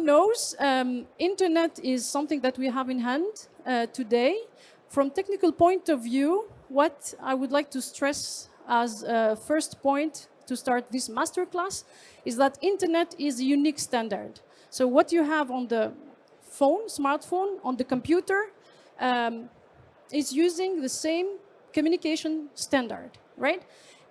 knows, internet is something that we have in hand today. From technical point of view, what I would like to stress as a first point to start this masterclass is that internet is a unique standard. So what you have on the phone, smartphone, on the computer, is using the same communication standard, right?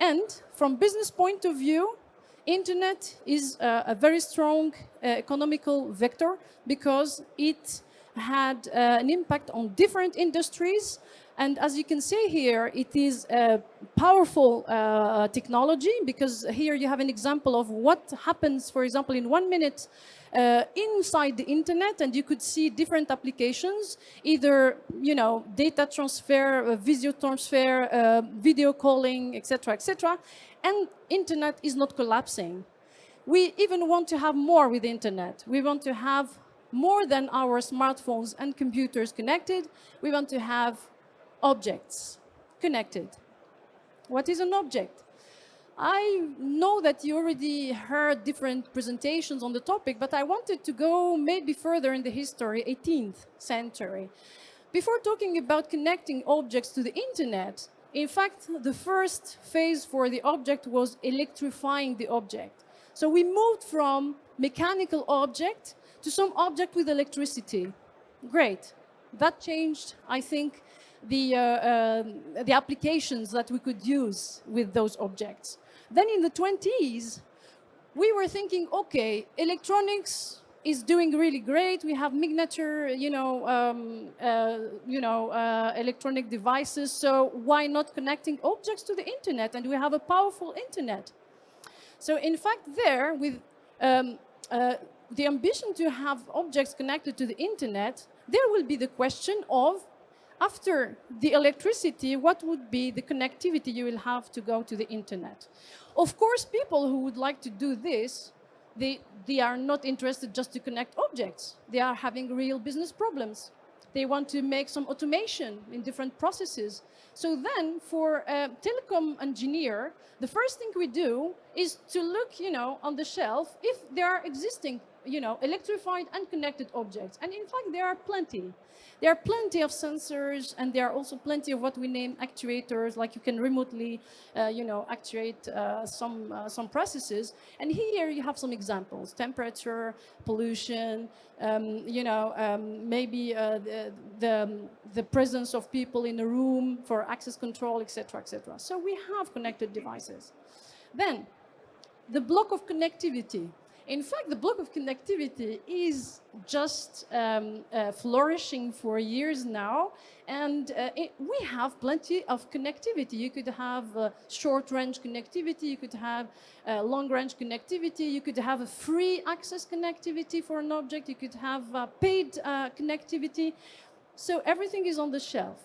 And from business point of view, internet is a very strong economical vector because it had an impact on different industries. And as you can see here, it is a powerful technology, because here you have an example of what happens, for example, in 1 minute inside the internet, and you could see different applications, either data transfer, video transfer, video calling, etc., etc. And internet is not collapsing. We even want to have more with the internet. We want to have more than our smartphones and computers connected. We want to have objects connected. What is an object? I know that you already heard different presentations on the topic, but I wanted to go maybe further in the history, 18th century. Before talking about connecting objects to the internet, in fact, the first phase for the object was electrifying the object. So we moved from mechanical object to some object with electricity. Great. That changed, I think, the applications that we could use with those objects. Then in the 20s, we were thinking, okay, electronics is doing really great. We have miniature, electronic devices. So why not connecting objects to the internet? And we have a powerful internet. So in fact, there, with the ambition to have objects connected to the internet, there will be the question of, after the electricity, what would be the connectivity you will have to go to the internet? Of course, people who would like to do this, they are not interested just to connect objects. They are having real business problems. They want to make some automation in different processes. So then, for a telecom engineer, the first thing we do is to look, on the shelf if there are existing, electrified and connected objects. And in fact, there are plenty. There are plenty of sensors, and there are also plenty of what we name actuators, like you can remotely, actuate some processes. And here you have some examples: temperature, pollution, maybe the presence of people in a room for access control, etc., etc. So we have connected devices. Then, the block of connectivity. In fact, the block of connectivity is just flourishing for years now, and we have plenty of connectivity. You could have short-range connectivity, you could have long-range connectivity, you could have a free access connectivity for an object, you could have paid connectivity. So everything is on the shelf.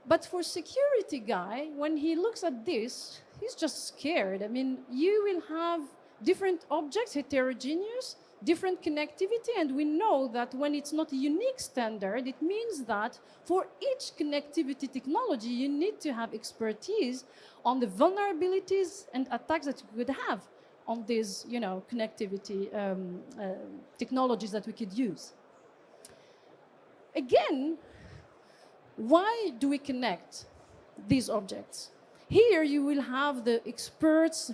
But for security guy, when he looks at this, he's just scared. I mean, you will have different objects, heterogeneous, different connectivity, and we know that when it's not a unique standard, it means that for each connectivity technology, you need to have expertise on the vulnerabilities and attacks that you could have on these, connectivity technologies that we could use. Again, why do we connect these objects? Here you will have the experts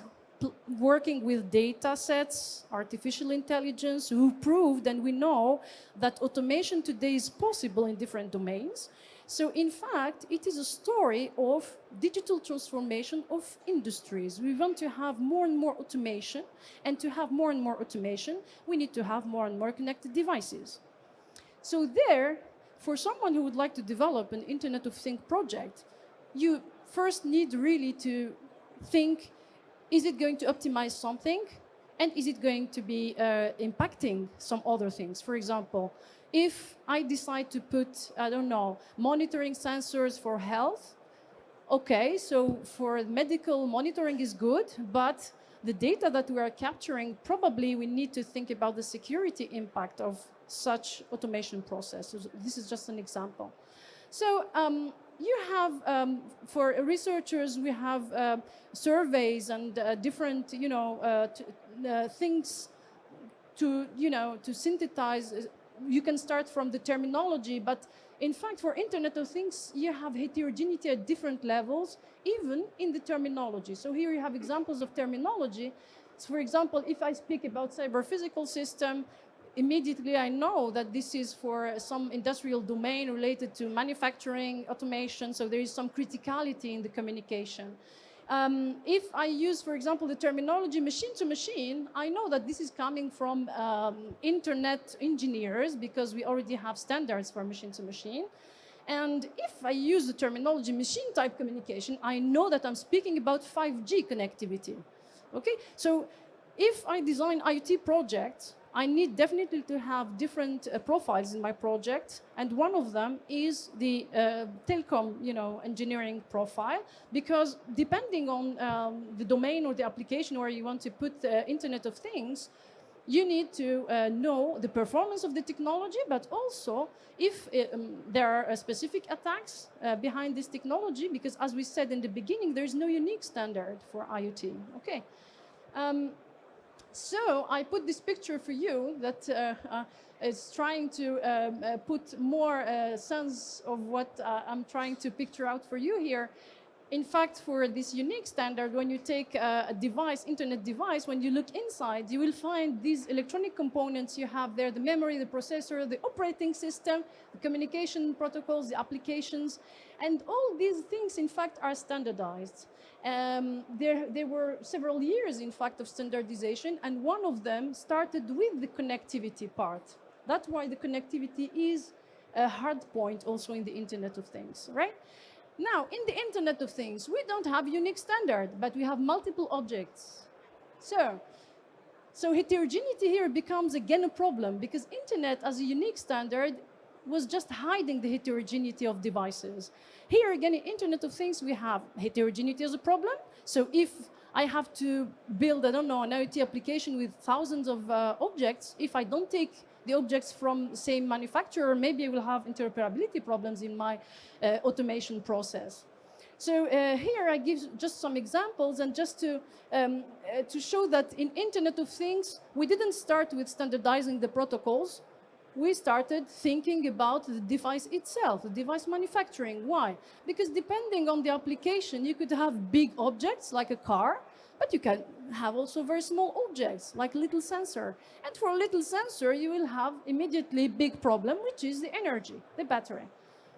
working with data sets, artificial intelligence, who proved, and we know, that automation today is possible in different domains. So in fact, it is a story of digital transformation of industries. We want to have more and more automation, and to have more and more automation, we need to have more and more connected devices. So there, for someone who would like to develop an Internet of Things project, you first need really to think, is it going to optimize something? And is it going to be impacting some other things? For example, if I decide to put, I don't know, monitoring sensors for health, okay, so for medical monitoring is good, but the data that we are capturing, probably we need to think about the security impact of such automation processes. This is just an example. So you have, for researchers, we have surveys and different, things to, to synthesize, you can start from the terminology, but in fact, for Internet of Things, you have heterogeneity at different levels, even in the terminology. So here you have examples of terminology. So for example, if I speak about cyber-physical system, immediately I know that this is for some industrial domain related to manufacturing, automation, so there is some criticality in the communication. If I use, for example, the terminology machine to machine, I know that this is coming from internet engineers because we already have standards for machine to machine. And if I use the terminology machine type communication, I know that I'm speaking about 5G connectivity. Okay, so if I design IoT projects, I need definitely to have different profiles in my project, and one of them is the telecom, engineering profile, because depending on the domain or the application where you want to put the Internet of Things, you need to know the performance of the technology, but also if there are specific attacks behind this technology, because as we said in the beginning, there is no unique standard for IoT. Okay. So I put this picture for you that is trying to put more sense of what I'm trying to picture out for you here. In fact, for this unique standard, when you take a device, internet device, when you look inside, you will find these electronic components you have there, the memory, the processor, the operating system, the communication protocols, the applications, and all these things, in fact, are standardized. There were several years, in fact, of standardization, and one of them started with the connectivity part. That's why the connectivity is a hard point also in the Internet of Things, right? Now, in the Internet of Things, we don't have unique standard, but we have multiple objects. So heterogeneity here becomes again a problem, because Internet as a unique standard was just hiding the heterogeneity of devices. Here again, in Internet of Things, we have heterogeneity as a problem. So if I have to build, I don't know, an IoT application with thousands of objects, if I don't take the objects from the same manufacturer, maybe I will have interoperability problems in my automation process. So here I give just some examples, and just to show that in Internet of Things, we didn't start with standardizing the protocols. We started thinking about the device itself, the device manufacturing. Why? Because depending on the application, you could have big objects like a car, but you can have also very small objects like a little sensor. And for a little sensor, you will have immediately big problem, which is the energy, the battery.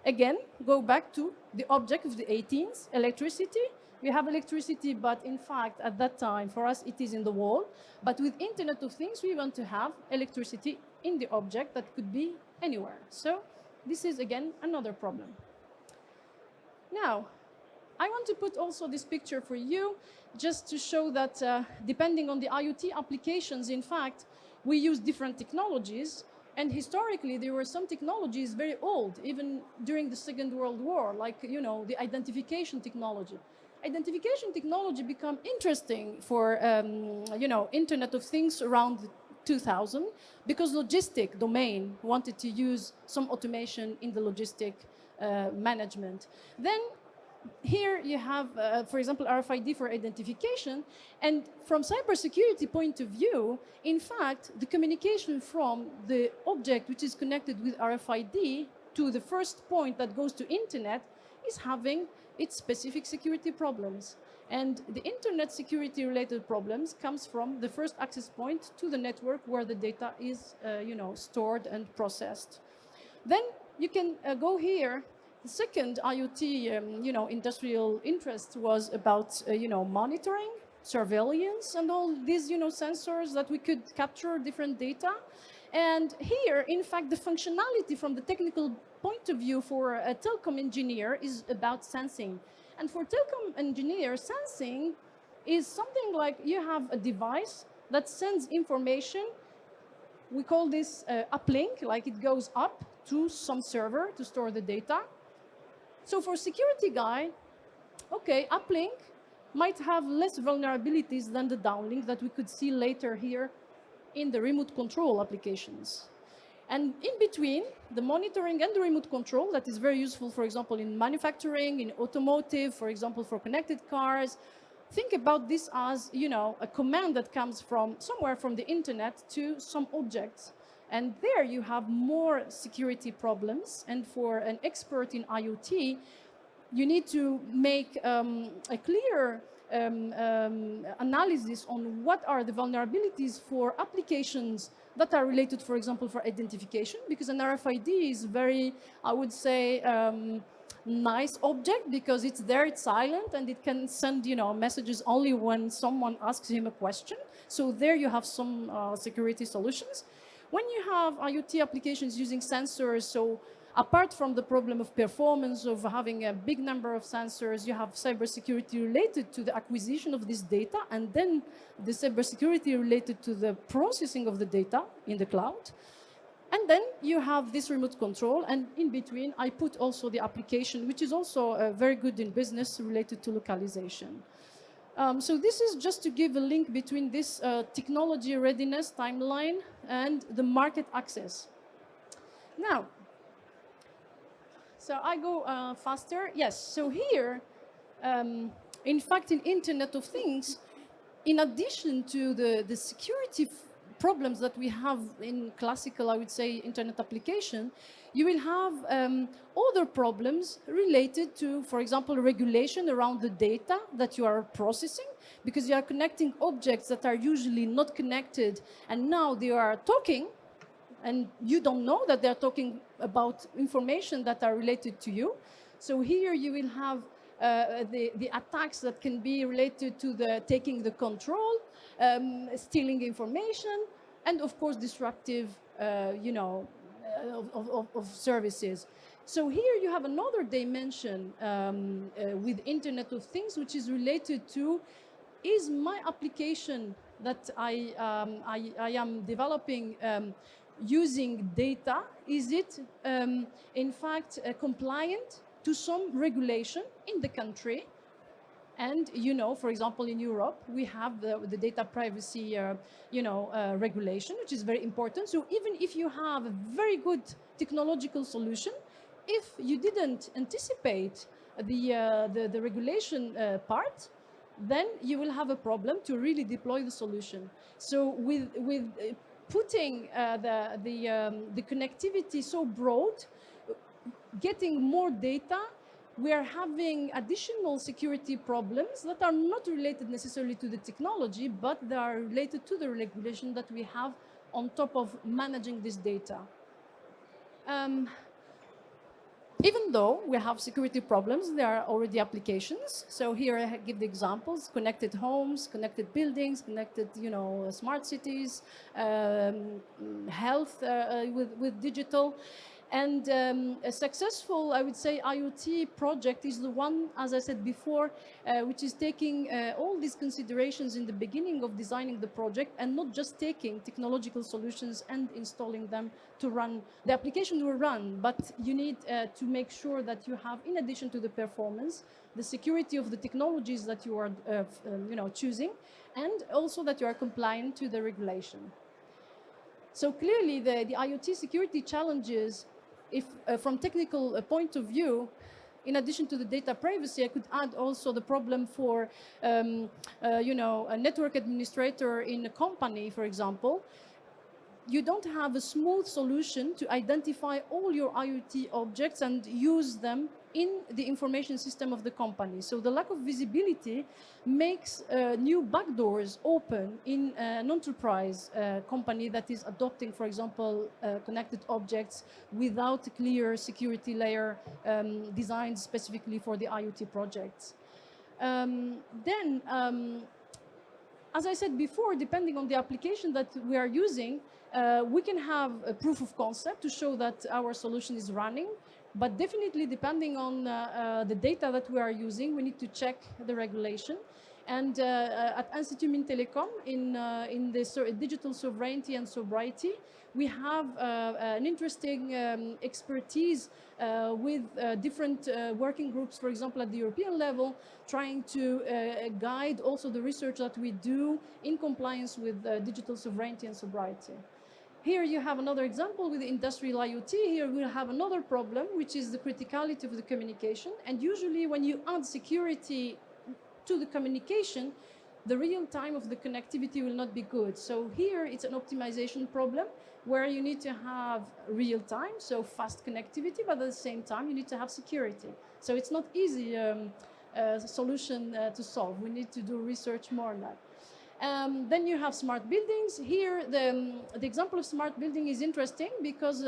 Again, go back to the object of the 18th, electricity. We have electricity, but in fact, at that time, for us, it is in the wall. But with Internet of Things, we want to have electricity in the object that could be anywhere. So this is, again, another problem. Now, I want to put also this picture for you, just to show that depending on the IoT applications, in fact, we use different technologies. And historically, there were some technologies very old, even during the Second World War, like, the identification technology. Identification technology became interesting for, Internet of Things around 2000, because logistic domain wanted to use some automation in the logistic management. Then here you have, for example, RFID for identification. And from cybersecurity point of view, in fact, the communication from the object which is connected with RFID to the first point that goes to Internet is having its specific security problems. And the Internet security related problems comes from the first access point to the network where the data is stored and processed. Then you can go here. The second IoT industrial interest was about monitoring, surveillance, and all these sensors that we could capture different data. And here, in fact, the functionality from the technical point of view for a telecom engineer is about sensing. And for telecom engineer, sensing is something like you have a device that sends information. We call this uplink, like it goes up to some server to store the data. So for security guy, okay, uplink might have less vulnerabilities than the downlink that we could see later here in the remote control applications. And in between, the monitoring and the remote control, that is very useful, for example, in manufacturing, in automotive, for example, for connected cars, think about this as, you know, a command that comes from somewhere from the internet to some objects. And there you have more security problems. And for an expert in IoT, you need to make a clear analysis on what are the vulnerabilities for applications that are related, for example, for identification, because an RFID is very, I would say, nice object because it's there, it's silent, and it can send, you know, messages only when someone asks him a question. So there you have some security solutions. When you have IoT applications using sensors, so apart from the problem of performance, of having a big number of sensors, you have cybersecurity related to the acquisition of this data, and then the cybersecurity related to the processing of the data in the cloud. And then you have this remote control, and in between, I put also the application, which is also very good in business related to localization. So this is just to give a link between this technology readiness timeline and the market access. Now, so I go faster. Yes, so here, in fact, in Internet of Things, in addition to the security problems that we have in classical, I would say, Internet application, you will have other problems related to, for example, regulation around the data that you are processing, because you are connecting objects that are usually not connected, and now they are talking, and you don't know that they're talking about information that are related to you. So here you will have the attacks that can be related to the taking the control, stealing information, and of course disruptive, you know, of services. So here you have another dimension with Internet of Things, which is related to, is my application that I am developing using data, is it in fact compliant to some regulation in the country? And, you know, for example, in Europe, we have the data privacy, you know, regulation, which is very important. So even if you have a very good technological solution, if you didn't anticipate the regulation part, then you will have a problem to really deploy the solution. So with putting the connectivity so broad, getting more data, we are having additional security problems that are not related necessarily to the technology, but they are related to the regulation that we have on top of managing this data. Even though we have security problems, there are already applications. So here I give the examples: connected homes, connected buildings, connected, you know, smart cities, health with digital. And a successful, I would say, IoT project is the one, as I said before, which is taking all these considerations in the beginning of designing the project, and not just taking technological solutions and installing them to run. The application will run, but you need to make sure that you have, in addition to the performance, the security of the technologies that you are you know, choosing, and also that you are compliant to the regulation. So clearly, the IoT security challenges, if from technical point of view, in addition to the data privacy, I could add also the problem for, you know, a network administrator in a company, for example. You don't have a smooth solution to identify all your IoT objects and use them in the information system of the company. So the lack of visibility makes new backdoors open in an enterprise company that is adopting, for example, connected objects without a clear security layer designed specifically for the IoT projects. As I said before, depending on the application that we are using, we can have a proof of concept to show that our solution is running. But definitely, depending on the data that we are using, we need to check the regulation. And at Institut Mines Telecom, in the digital sovereignty and sobriety, we have an interesting expertise with different working groups, for example, at the European level, trying to guide also the research that we do in compliance with digital sovereignty and sobriety. Here you have another example with the industrial IoT. Here we'll have another problem, which is the criticality of the communication. And usually when you add security to the communication, the real time of the connectivity will not be good. So here it's an optimization problem where you need to have real time, so fast connectivity, but at the same time you need to have security. So it's not easy solution to solve. We need to do research more on that. Then you have smart buildings. Here, the example of smart building is interesting because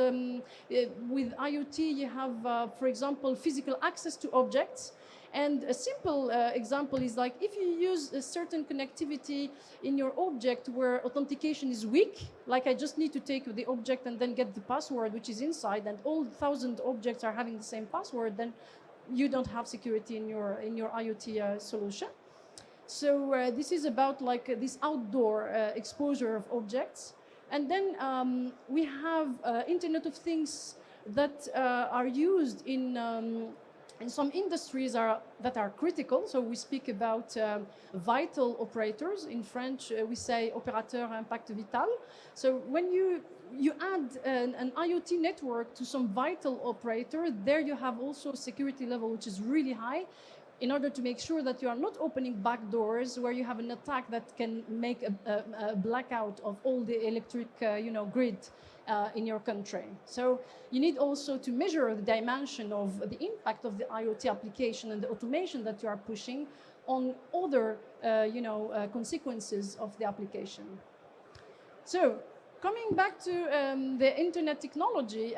with IoT, you have, for example, physical access to objects. And a simple example is like if you use a certain connectivity in your object where authentication is weak, like I just need to take the object and then get the password which is inside, and all 1,000 objects are having the same password, then you don't have security in your IoT solution. So this is about like this outdoor exposure of objects. And then we have Internet of Things that are used in some industries that are critical. So we speak about vital operators. In French, we say opérateur à impact vital. So when you add an IoT network to some vital operator, there you have also a security level which is really high, in order to make sure that you are not opening back doors where you have an attack that can make a blackout of all the electric grid in your country. So you need also to measure the dimension of the impact of the IoT application and the automation that you are pushing on other consequences of the application. So coming back to the internet technology,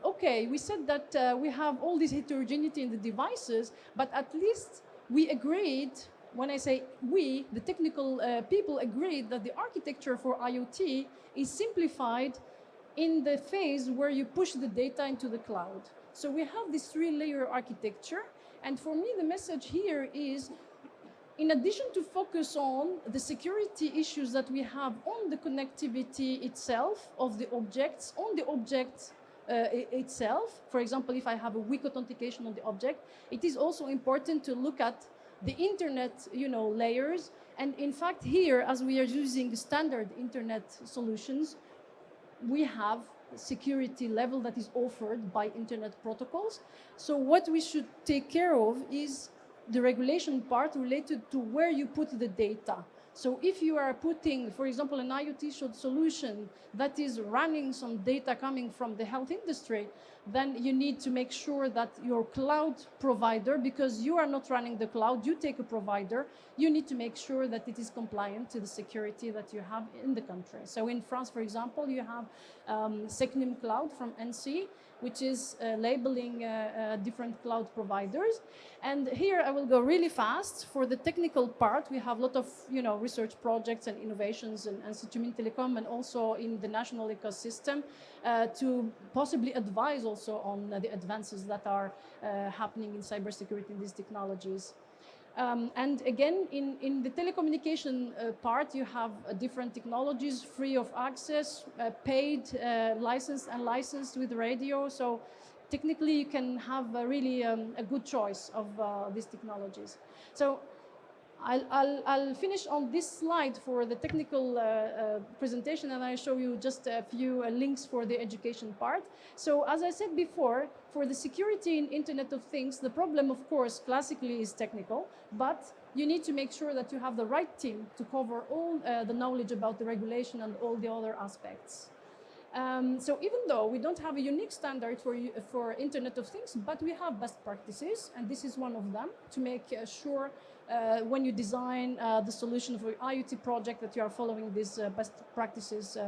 okay, we said that we have all this heterogeneity in the devices, but at least we agreed, when I say we, the technical people agreed that the architecture for IoT is simplified in the phase where you push the data into the cloud. So we have this 3-layer architecture, and for me the message here is, in addition to focus on the security issues that we have on the connectivity itself of the objects, on the object itself, for example, if I have a weak authentication on the object, it is also important to look at the internet, layers. And in fact, here, as we are using standard internet solutions, we have security level that is offered by internet protocols. So what we should take care of is the regulation part related to where you put the data. So if you are putting, for example, an IoT solution that is running some data coming from the health industry, then you need to make sure that your cloud provider, because you are not running the cloud, you take a provider, you need to make sure that it is compliant to the security that you have in the country. So in France, for example, you have Secnum Cloud from NC, which is labeling different cloud providers. And here I will go really fast. For the technical part, we have a lot of research projects and innovations in Institut Mines Telecom and also in the national ecosystem to possibly advise also on the advances that are happening in cybersecurity in these technologies. And again, in the telecommunication part, you have different technologies, free of access, paid, licensed and licensed with radio. So technically, you can have really a good choice of these technologies. So I'll finish on this slide for the technical presentation, and I'll show you just a few links for the education part. So as I said before, for the security in Internet of Things, the problem, of course, classically is technical, but you need to make sure that you have the right team to cover all the knowledge about the regulation and all the other aspects. So even though we don't have a unique standard for Internet of Things, but we have best practices, and this is one of them, to make sure when you design the solution for IoT project that you are following these best practices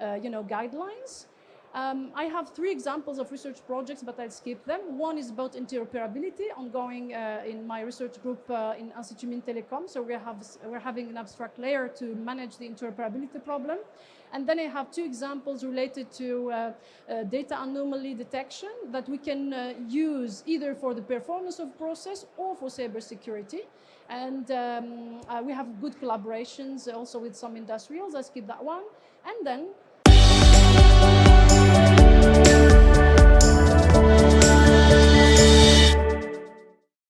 guidelines. I have 3 examples of research projects, but I'll skip them. One is about interoperability, ongoing in my research group in Institut Mines Telecom. So we're having an abstract layer to manage the interoperability problem. And then I have 2 examples related to data anomaly detection that we can use either for the performance of process or for cybersecurity. And we have good collaborations also with some industrials. I skip that one. And then